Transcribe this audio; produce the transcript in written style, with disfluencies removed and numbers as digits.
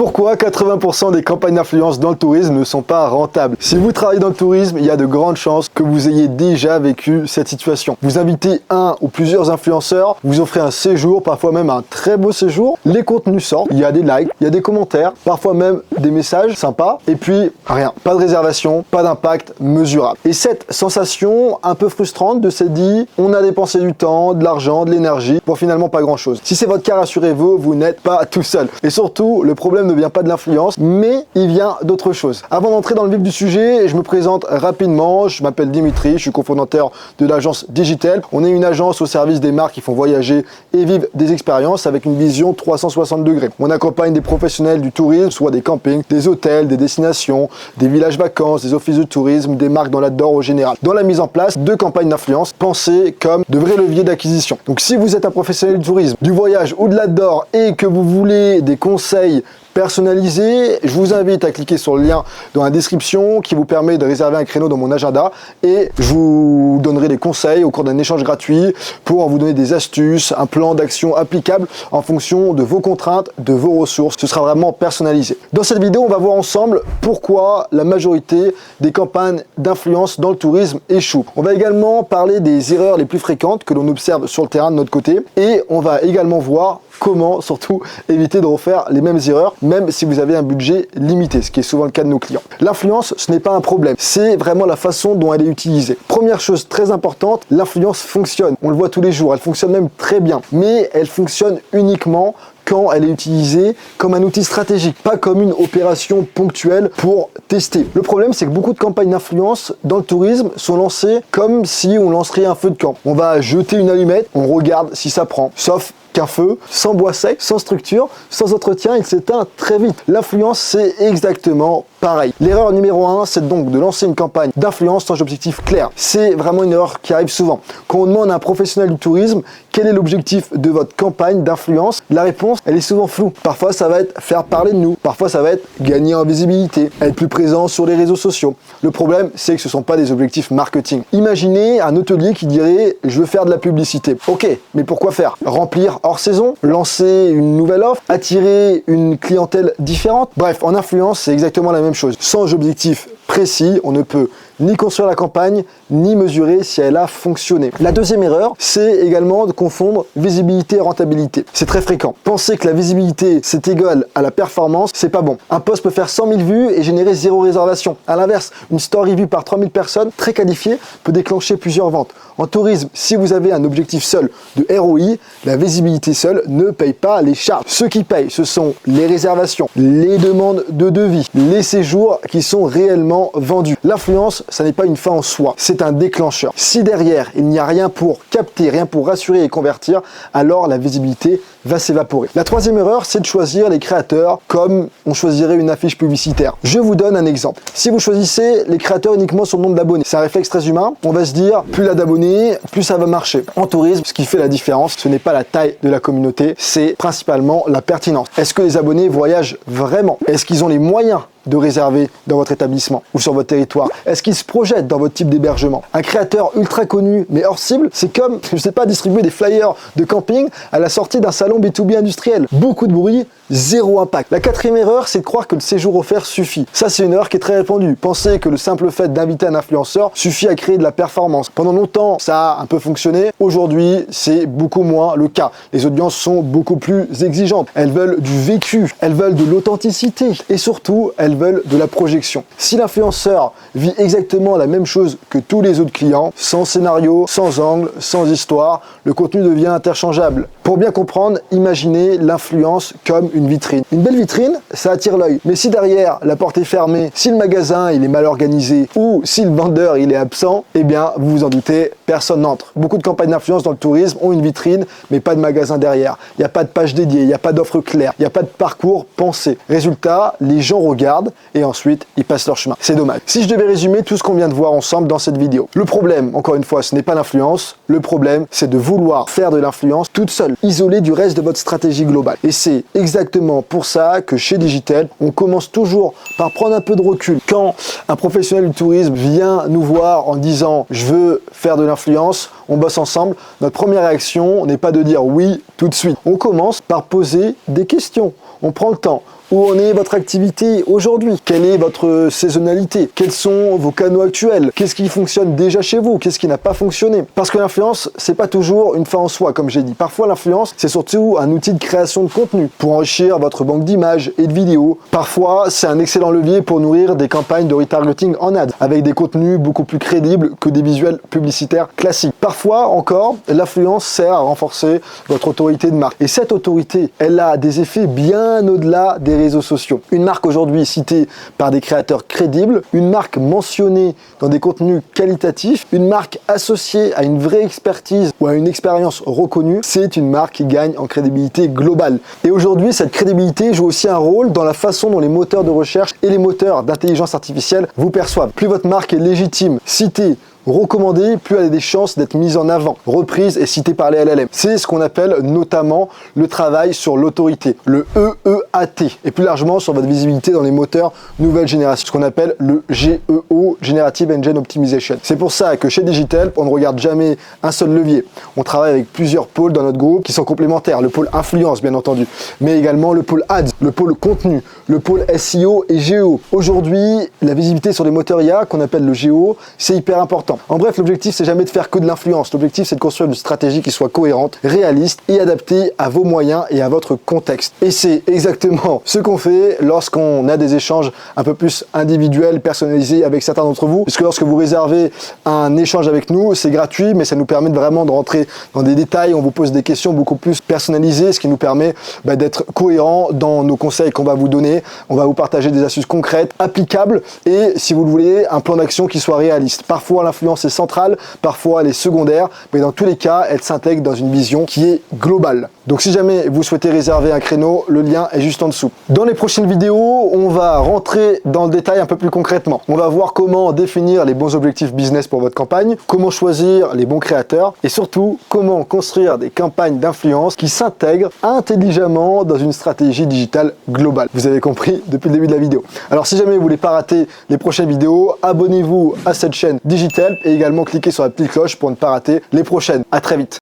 Pourquoi 80% des campagnes d'influence dans le tourisme ne sont pas rentables? Si vous travaillez dans le tourisme, il y a de grandes chances que vous ayez déjà vécu cette situation. Vous invitez un ou plusieurs influenceurs, vous offrez un séjour, parfois même un très beau séjour, les contenus sortent, il y a des likes, il y a des commentaires, parfois même des messages sympas, et puis rien, pas de réservation, pas d'impact mesurable. Et cette sensation un peu frustrante de s'être dit, on a dépensé du temps, de l'argent, de l'énergie, pour finalement pas grand chose. Si c'est votre cas, rassurez-vous, vous n'êtes pas tout seul. Et surtout, le problème ne vient pas de l'influence, mais il vient d'autre chose. Avant d'entrer dans le vif du sujet, je me présente rapidement. Je m'appelle Dimitri, je suis cofondateur de l'agence Digital. On est une agence au service des marques qui font voyager et vivre des expériences avec une vision 360 degrés. On accompagne des professionnels du tourisme, soit des campings, des hôtels, des destinations, des villages vacances, des offices de tourisme, des marques dans l'outdoor au général, dans la mise en place de campagnes d'influence pensées comme de vrais leviers d'acquisition. Donc si vous êtes un professionnel du tourisme, du voyage ou de l'outdoor et que vous voulez des conseils personnalisé, je vous invite à cliquer sur le lien dans la description qui vous permet de réserver un créneau dans mon agenda et je vous donnerai des conseils au cours d'un échange gratuit pour vous donner des astuces, un plan d'action applicable en fonction de vos contraintes, de vos ressources. Ce sera vraiment personnalisé. Dans cette vidéo, on va voir ensemble pourquoi la majorité des campagnes d'influence dans le tourisme échouent. On va également parler des erreurs les plus fréquentes que l'on observe sur le terrain de notre côté et on va également voir comment surtout éviter de refaire les mêmes erreurs, même si vous avez un budget limité, ce qui est souvent le cas de nos clients. L'influence, ce n'est pas un problème, c'est vraiment la façon dont elle est utilisée. Première chose très importante, l'influence fonctionne. On le voit tous les jours, elle fonctionne même très bien, mais elle fonctionne uniquement quand elle est utilisée comme un outil stratégique, pas comme une opération ponctuelle pour tester. Le problème, c'est que beaucoup de campagnes d'influence dans le tourisme sont lancées comme si on lancerait un feu de camp. On va jeter une allumette, on regarde si ça prend, sauf qu'un feu, sans bois sec, sans structure, sans entretien, il s'éteint très vite. L'influence, c'est exactement pareil. L'erreur numéro 1, c'est donc de lancer une campagne d'influence sans objectif clair. C'est vraiment une erreur qui arrive souvent. Quand on demande à un professionnel du tourisme quel est l'objectif de votre campagne d'influence, la réponse, elle est souvent floue. Parfois, ça va être faire parler de nous. Parfois, ça va être gagner en visibilité, être plus présent sur les réseaux sociaux. Le problème, c'est que ce ne sont pas des objectifs marketing. Imaginez un hôtelier qui dirait « je veux faire de la publicité ». Ok, mais pourquoi faire? Remplir hors saison, lancer une nouvelle offre, attirer une clientèle différente. Bref, en influence, c'est exactement la même chose. Sans objectif précis, on ne peut ni construire la campagne, ni mesurer si elle a fonctionné. La deuxième erreur, c'est également de confondre visibilité et rentabilité. C'est très fréquent. Penser que la visibilité, c'est égal à la performance, c'est pas bon. Un post peut faire 100 000 vues et générer 0 réservation. À l'inverse, une story vue par 3000 personnes, très qualifiée, peut déclencher plusieurs ventes. En tourisme, si vous avez un objectif seul de ROI, la visibilité seule ne paye pas les charges. Ce qui paye, ce sont les réservations, les demandes de devis, les séjours qui sont réellement vendus. L'influence, ça n'est pas une fin en soi, c'est un déclencheur. Si derrière, il n'y a rien pour capter, rien pour rassurer et convertir, alors la visibilité va s'évaporer. La troisième erreur, c'est de choisir les créateurs comme on choisirait une affiche publicitaire. Je vous donne un exemple. Si vous choisissez les créateurs uniquement sur le nombre d'abonnés, c'est un réflexe très humain, on va se dire, plus il a d'abonnés, plus ça va marcher. En tourisme, ce qui fait la différence, ce n'est pas la taille de la communauté, c'est principalement la pertinence. Est-ce que les abonnés voyagent vraiment? Est-ce qu'ils ont les moyens de réserver dans votre établissement ou sur votre territoire? Est-ce qu'ils se projettent dans votre type d'hébergement? Un créateur ultra connu mais hors cible, c'est comme, je sais pas, distribuer des flyers de camping à la sortie d'un salon B2B industriel. Beaucoup de bruit, zéro impact. La quatrième erreur, c'est de croire que le séjour offert suffit. Ça, c'est une erreur qui est très répandue. Pensez que le simple fait d'inviter un influenceur suffit à créer de la performance. Pendant longtemps, ça a un peu fonctionné. Aujourd'hui, c'est beaucoup moins le cas. Les audiences sont beaucoup plus exigeantes. Elles veulent du vécu, elles veulent de l'authenticité et surtout, elles veulent de la projection. Si l'influenceur vit exactement la même chose que tous les autres clients, sans scénario, sans angle, sans histoire, le contenu devient interchangeable. Pour bien comprendre, imaginez l'influence comme une vitrine. Une belle vitrine, ça attire l'œil. Mais si derrière, la porte est fermée, si le magasin il est mal organisé ou si le vendeur il est absent, eh bien, vous vous en doutez, personne n'entre. Beaucoup de campagnes d'influence dans le tourisme ont une vitrine, mais pas de magasin derrière. Il n'y a pas de page dédiée, il n'y a pas d'offre claire, il n'y a pas de parcours pensé. Résultat, les gens regardent et ensuite, ils passent leur chemin. C'est dommage. Si je devais résumer tout ce qu'on vient de voir ensemble dans cette vidéo, le problème, encore une fois, ce n'est pas l'influence. Le problème, c'est de vouloir faire de l'influence toute seule, isolée du reste de votre stratégie globale. Et c'est exactement pour ça que chez Digital, on commence toujours par prendre un peu de recul. Quand un professionnel du tourisme vient nous voir en disant « je veux faire de l'influence », on bosse ensemble, notre première réaction n'est pas de dire oui tout de suite. On commence par poser des questions. On prend le temps. Où en est votre activité aujourd'hui? Quelle est votre saisonnalité? Quels sont vos canaux actuels? Qu'est-ce qui fonctionne déjà chez vous? Qu'est-ce qui n'a pas fonctionné? Parce que l'influence, c'est pas toujours une fin en soi, comme j'ai dit. Parfois, l'influence, c'est surtout un outil de création de contenu pour enrichir votre banque d'images et de vidéos. Parfois, c'est un excellent levier pour nourrir des campagnes de retargeting en ad, avec des contenus beaucoup plus crédibles que des visuels publicitaires classiques. Parfois, encore, l'influence sert à renforcer votre autorité de marque. Et cette autorité, elle a des effets bien au-delà des réseaux sociaux. Une marque aujourd'hui citée par des créateurs crédibles, une marque mentionnée dans des contenus qualitatifs, une marque associée à une vraie expertise ou à une expérience reconnue, c'est une marque qui gagne en crédibilité globale. Et aujourd'hui, cette crédibilité joue aussi un rôle dans la façon dont les moteurs de recherche et les moteurs d'intelligence artificielle vous perçoivent. Plus votre marque est légitime, citée, recommandée, plus elle a des chances d'être mise en avant, reprise et citée par les LLM. C'est ce qu'on appelle notamment le travail sur l'autorité, le EEAT, et plus largement sur votre visibilité dans les moteurs nouvelle génération, ce qu'on appelle le GEO, Generative Engine Optimization. C'est pour ça que chez Digital, on ne regarde jamais un seul levier. On travaille avec plusieurs pôles dans notre groupe qui sont complémentaires. Le pôle influence, bien entendu, mais également le pôle ads, le pôle contenu, le pôle SEO et GEO. Aujourd'hui, la visibilité sur les moteurs IA, qu'on appelle le GEO, c'est hyper important. En bref, l'objectif, c'est jamais de faire que de l'influence. L'objectif, c'est de construire une stratégie qui soit cohérente, réaliste et adaptée à vos moyens et à votre contexte. Et c'est exactement ce qu'on fait lorsqu'on a des échanges un peu plus individuels, personnalisés avec certains d'entre vous. Puisque lorsque vous réservez un échange avec nous, c'est gratuit, mais ça nous permet vraiment de rentrer dans des détails. On vous pose des questions beaucoup plus personnalisées, ce qui nous permet d'être cohérent dans nos conseils qu'on va vous donner. On va vous partager des astuces concrètes, applicables et, si vous le voulez, un plan d'action qui soit réaliste. Parfois, l'influence est centrale, parfois elle est secondaire, mais dans tous les cas, elle s'intègre dans une vision qui est globale. Donc si jamais vous souhaitez réserver un créneau, le lien est juste en dessous. Dans les prochaines vidéos, on va rentrer dans le détail un peu plus concrètement. On va voir comment définir les bons objectifs business pour votre campagne, comment choisir les bons créateurs et surtout comment construire des campagnes d'influence qui s'intègrent intelligemment dans une stratégie digitale globale. Vous avez compris depuis le début de la vidéo. Alors si jamais vous voulez pas rater les prochaines vidéos, abonnez-vous à cette chaîne Digital et également cliquez sur la petite cloche pour ne pas rater les prochaines. À très vite.